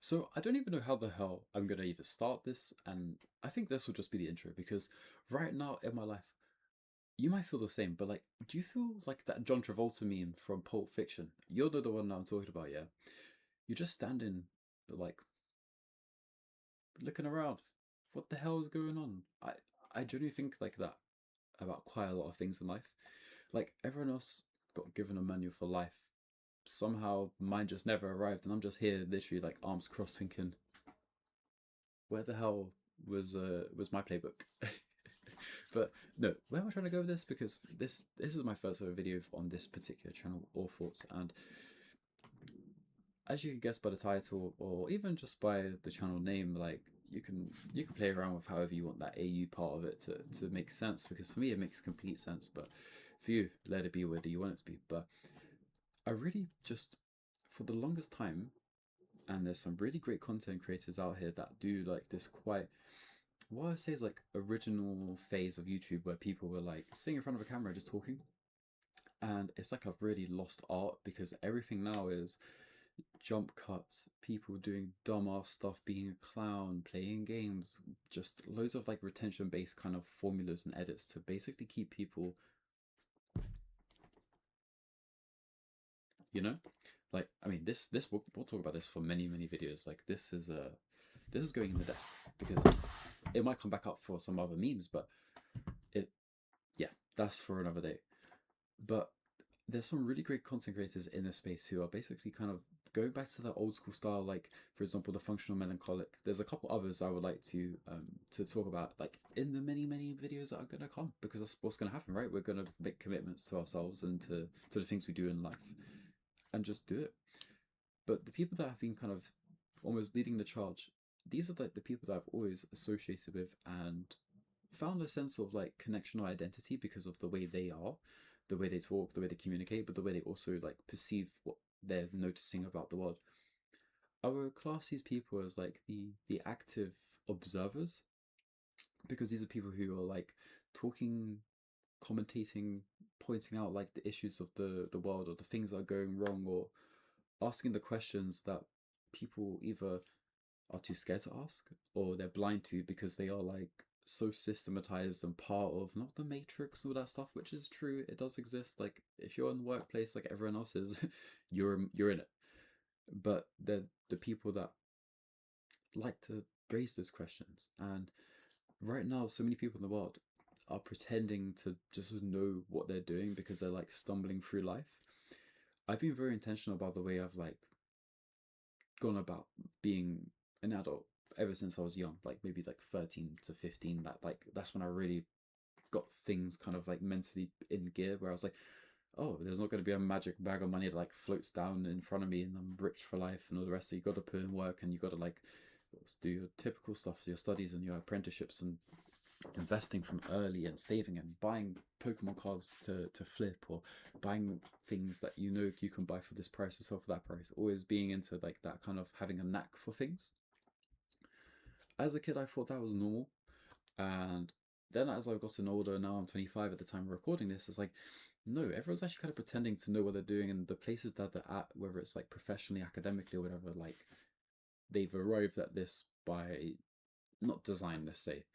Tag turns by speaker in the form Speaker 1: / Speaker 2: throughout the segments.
Speaker 1: So I don't even know how the hell I'm gonna even start this, and I think this will just be the intro because right now in my life, you might feel the same, but like, do you feel like that John Travolta meme from Pulp Fiction? You're the one I'm talking about, yeah? You're just standing, like, looking around. What the hell is going on? I genuinely think like that about quite a lot of things in life. Like everyone else got given a manual for life. Somehow mine just never arrived, and I'm just here, literally like arms crossed, thinking, where the hell was my playbook? But no, where am I trying to go with this? Because this is my first ever video on this particular channel, AuThoughts, and as you can guess by the title, or even just by the channel name, like you can play around with however you want that AU part of it to make sense. Because for me, it makes complete sense, but for you, let it be whether you want it to be. But I really just, for the longest time, and there's some really great content creators out here that do like this quite, what I say is like original phase of YouTube where people were like sitting in front of a camera just talking. And it's like I've really lost art because everything now is jump cuts, people doing dumbass stuff, being a clown, playing games, just loads of like retention based kind of formulas and edits to basically keep people, you know? Like, I mean, this we'll talk about this for many videos. Like, this is going in the desk because it might come back up for some other memes, but it, yeah, that's for another day. But there's some really great content creators in this space who are basically kind of going back to the old school style, like for example the functional melancholic. There's a couple others I would like to talk about, like in the many videos that are gonna come, because that's what's gonna happen, right? We're gonna make commitments to ourselves and to the things we do in life and just do it. But the people that have been kind of almost leading the charge, these are like the people that I've always associated with and found a sense of like connection or identity because of the way they are, the way they talk, the way they communicate, but the way they also like perceive what they're noticing about the world. I would class these people as like the active observers, because these are people who are like talking, commentating, pointing out like the issues of the world or the things that are going wrong, or asking the questions that people either are too scared to ask or they're blind to because they are like so systematized and part of not the matrix, all that stuff, which is true, it does exist. Like if you're in the workplace like everyone else is, you're in it. But they're the people that like to raise those questions. And right now so many people in the world are pretending to just know what they're doing because they're like stumbling through life. I've been very intentional about the way I've like gone about being an adult ever since I was young, like maybe like 13 to 15. That like that's when I really got things kind of like mentally in gear, where I was like, oh, there's not going to be a magic bag of money that like floats down in front of me and I'm rich for life and all the rest. So you got to put in work and you got to like do your typical stuff, your studies and your apprenticeships, and investing from early and saving and buying Pokemon cards to flip, or buying things that you know you can buy for this price and sell for that price. Always being into like that kind of having a knack for things. As a kid, I thought that was normal, and then as I've gotten older, now I'm 25 at the time of recording this, it's like, no, everyone's actually kind of pretending to know what they're doing, and the places that they're at, whether it's like professionally, academically, or whatever, like they've arrived at this by not design, let's say.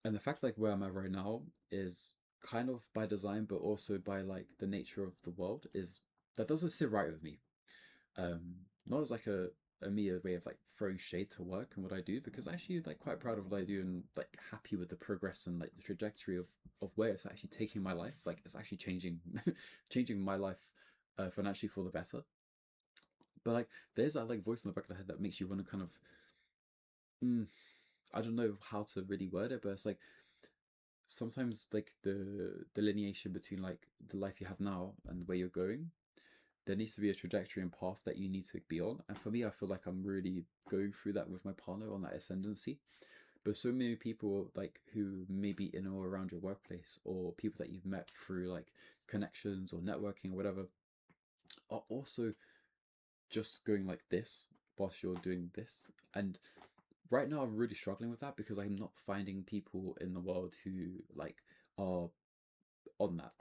Speaker 1: And the fact like where I'm at right now is kind of by design, but also by like the nature of the world, is that doesn't sit right with me. Not as like a mere way of like throwing shade to work and what I do, because I'm actually like quite proud of what I do and like happy with the progress and like the trajectory of where it's actually taking my life. Like it's actually changing changing my life financially for the better. But like there's that like voice in the back of the head that makes you want to kind of I don't know how to really word it, but it's like sometimes like the delineation between like the life you have now and where you're going, there needs to be a trajectory and path that you need to be on. And for me, I feel like I'm really going through that with my partner on that ascendancy. But so many people like who may be in or around your workplace, or people that you've met through like connections or networking or whatever, are also just going like this whilst you're doing this. And right now I'm really struggling with that because I'm not finding people in the world who like are on that.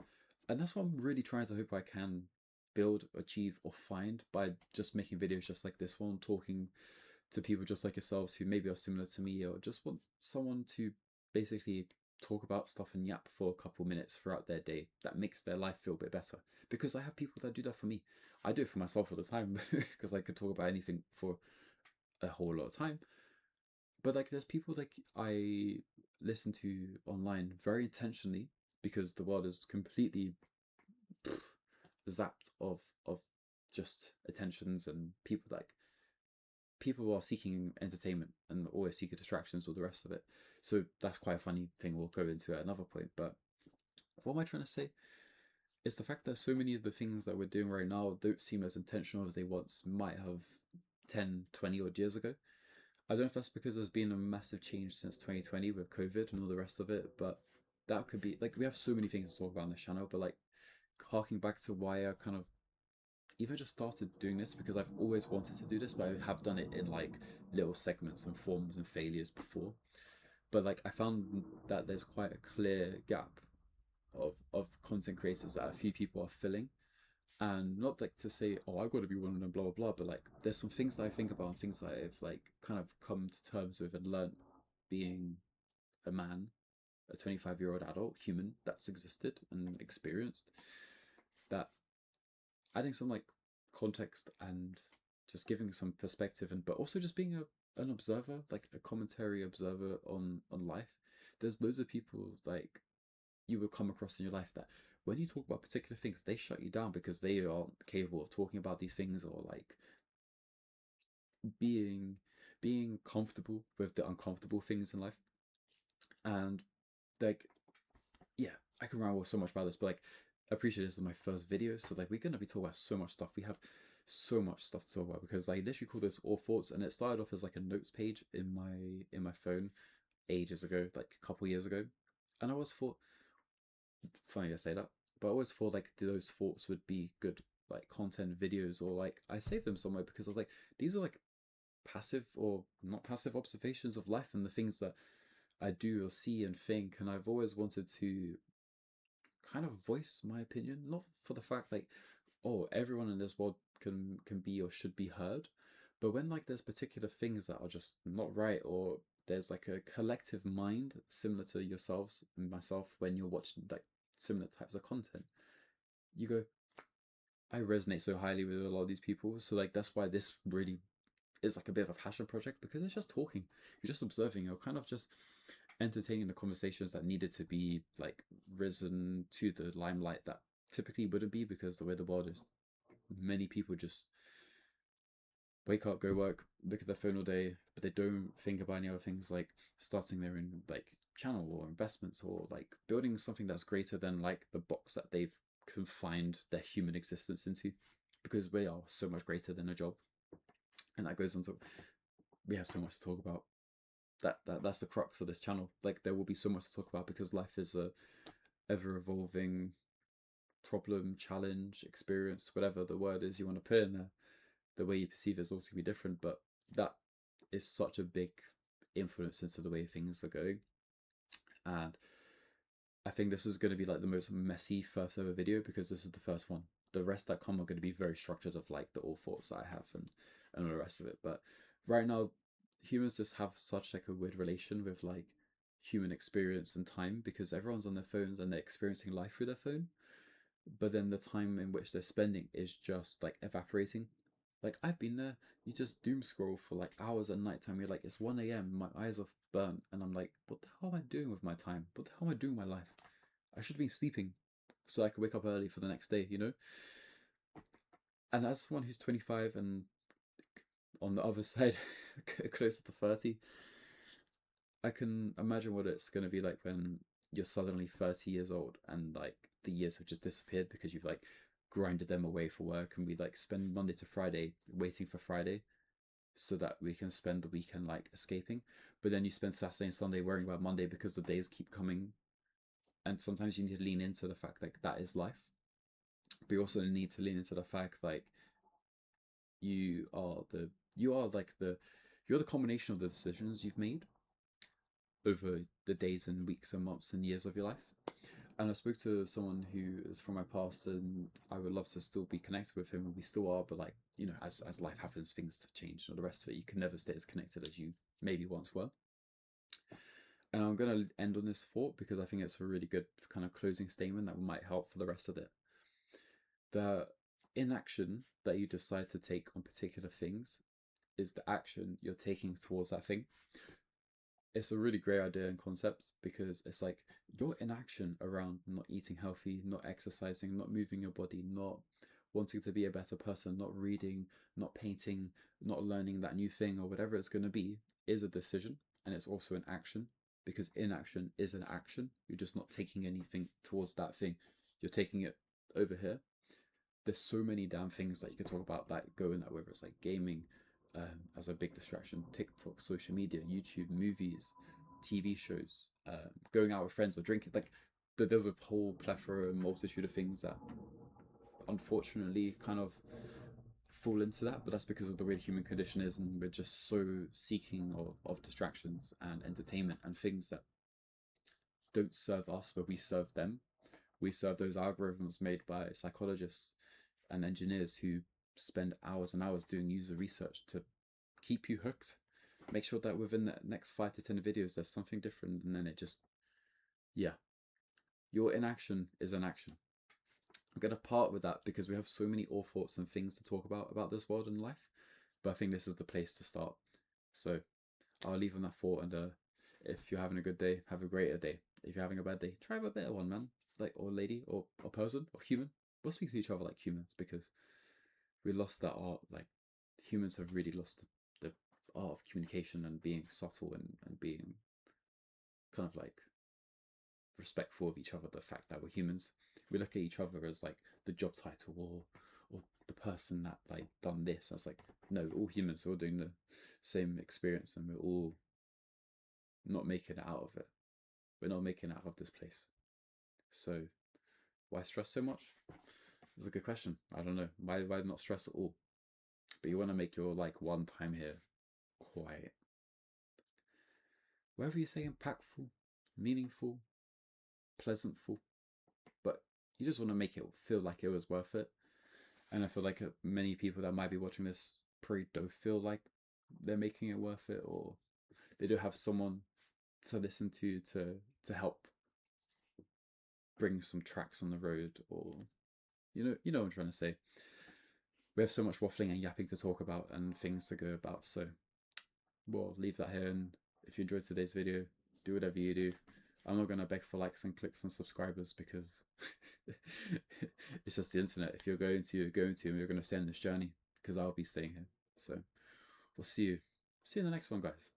Speaker 1: And that's what I'm really trying to hope I can build, achieve, or find by just making videos just like this one, talking to people just like yourselves who maybe are similar to me, or just want someone to basically talk about stuff and yap for a couple minutes throughout their day that makes their life feel a bit better. Because I have people that do that for me. I do it for myself all the time because I could talk about anything for a whole lot of time. But like, there's people like I listen to online very intentionally because the world is completely zapped of just attentions, and people are seeking entertainment and always seeking distractions, all the rest of it. So that's quite a funny thing we'll go into at another point. But what am I trying to say? It's the fact that so many of the things that we're doing right now don't seem as intentional as they once might have 10, 20 odd years ago. I don't know if that's because there's been a massive change since 2020 with COVID and all the rest of it, but that could be, like, we have so many things to talk about on this channel, but like, harking back to why I kind of even just started doing this, because I've always wanted to do this, but I have done it in like little segments and forms and failures before. But like, I found that there's quite a clear gap of content creators that a few people are filling. And not like to say, oh, I've got to be one of them, blah blah blah, but like, there's some things that I think about and things that I've like kind of come to terms with and learnt being a man, a 25-year-old adult human that's existed and experienced, that I think some like context and just giving some perspective, and but also just being an observer, like a commentary observer on life. There's loads of people like you will come across in your life that when you talk about particular things, they shut you down because they aren't capable of talking about these things, or like being comfortable with the uncomfortable things in life. And like, yeah, I can ramble so much about this, but like, I appreciate this is my first video, so like, we're gonna be talking about so much stuff. We have so much stuff to talk about because I literally call this AuThoughts, and it started off as like a notes page in my phone ages ago, like a couple years ago. And I always thought, funny to say that, but I always thought like those thoughts would be good like content videos, or like I saved them somewhere because I was like, these are like passive or not passive observations of life and the things that I do or see and think. And I've always wanted to kind of voice my opinion, not for the fact like, oh, everyone in this world can be or should be heard, but when like there's particular things that are just not right, or there's like a collective mind similar to yourselves and myself when you're watching like similar types of content, you go, I resonate so highly with a lot of these people. So like, that's why this really is like a bit of a passion project, because it's just talking, you're just observing, you're kind of just entertaining the conversations that needed to be like risen to the limelight that typically wouldn't be, because the way the world is, many people just wake up, go work, look at their phone all day, but they don't think about any other things like starting their own like channel or investments, or like building something that's greater than like the box that they've confined their human existence into, because we are so much greater than a job. And that goes on to, we have so much to talk about. That's the crux of this channel. Like, there will be so much to talk about because life is a ever evolving problem, challenge, experience, whatever the word is you want to put in there. The way you perceive it is also going to be different, but that is such a big influence into the way things are going. And I think this is going to be like the most messy first ever video because this is the first one. The rest that come are going to be very structured, of like the AuThoughts that I have and all the rest of it. But right now, humans just have such like a weird relation with like human experience and time, because everyone's on their phones and they're experiencing life through their phone, but then the time in which they're spending is just like evaporating. Like, I've been there, you just doom scroll for like hours at night time, you're like, it's 1 a.m, my eyes are burnt, and I'm like, what the hell am I doing with my time? What the hell am I doing with my life? I should have been sleeping so I could wake up early for the next day, you know? And as someone who's 25 and on the other side closer to 30, I can imagine what it's going to be like when you're suddenly 30 years old and like the years have just disappeared because you've like grinded them away for work, and we like spend Monday to Friday waiting for Friday so that we can spend the weekend like escaping. But then you spend Saturday and Sunday worrying about Monday because the days keep coming. And sometimes you need to lean into the fact like that is life. But you also need to lean into the fact like you're the combination of the decisions you've made over the days and weeks and months and years of your life. And I spoke to someone who is from my past, and I would love to still be connected with him, and we still are. But like, you know, as life happens, things change, and all the rest of it. You can never stay as connected as you maybe once were. And I'm gonna end on this thought because I think it's a really good kind of closing statement that might help for the rest of it. The inaction that you decide to take on particular things is the action you're taking towards that thing. It's a really great idea and concept because it's like your inaction around not eating healthy, not exercising, not moving your body, not wanting to be a better person, not reading, not painting, not learning that new thing or whatever it's going to be is a decision, and it's also an action because inaction is an action. You're just not taking anything towards that thing. You're taking it over here. There's so many damn things that you could talk about that go in that, whether it's like gaming, as a big distraction, TikTok, social media, YouTube, movies, TV shows, going out with friends or drinking. Like, there's a whole plethora and multitude of things that unfortunately kind of fall into that, but that's because of the way the human condition is, and we're just so seeking of distractions and entertainment and things that don't serve us, but we serve them. We serve those algorithms made by psychologists and engineers who spend hours and hours doing user research to keep you hooked. Make sure that within the next 5 to 10 videos there's something different, and then it just, yeah. Your inaction is an action. I'm going to part with that because we have so many AuThoughts and things to talk about this world and life, but I think this is the place to start. So I'll leave on that thought, and if you're having a good day, have a greater day. If you're having a bad day, try have a better one, man. Like, or lady, or person, or human. We'll speak to each other like humans because we lost that art. Like, humans have really lost the art of communication and being subtle and being kind of like respectful of each other. The fact that we're humans, we look at each other as like the job title or the person that like done this. That's like, no, we're all humans. We're all doing the same experience, and we're all not making it out of it. We're not making it out of this place. So why stress so much? It's a good question. I don't know. Why not stress at all? But you want to make your like one time here quiet. Whatever you say, impactful, meaningful, pleasantful, but you just want to make it feel like it was worth it. And I feel like many people that might be watching this probably don't feel like they're making it worth it, or they don't have someone to listen to help bring some tracks on the road, or you know what I'm trying to say. We have so much waffling and yapping to talk about and things to go about, so we'll leave that here. And if you enjoyed today's video, do whatever you do. I'm not going to beg for likes and clicks and subscribers because it's just the internet. If you're going to, and you're going to stay on this journey, because I'll be staying here. So we'll see you in the next one, guys.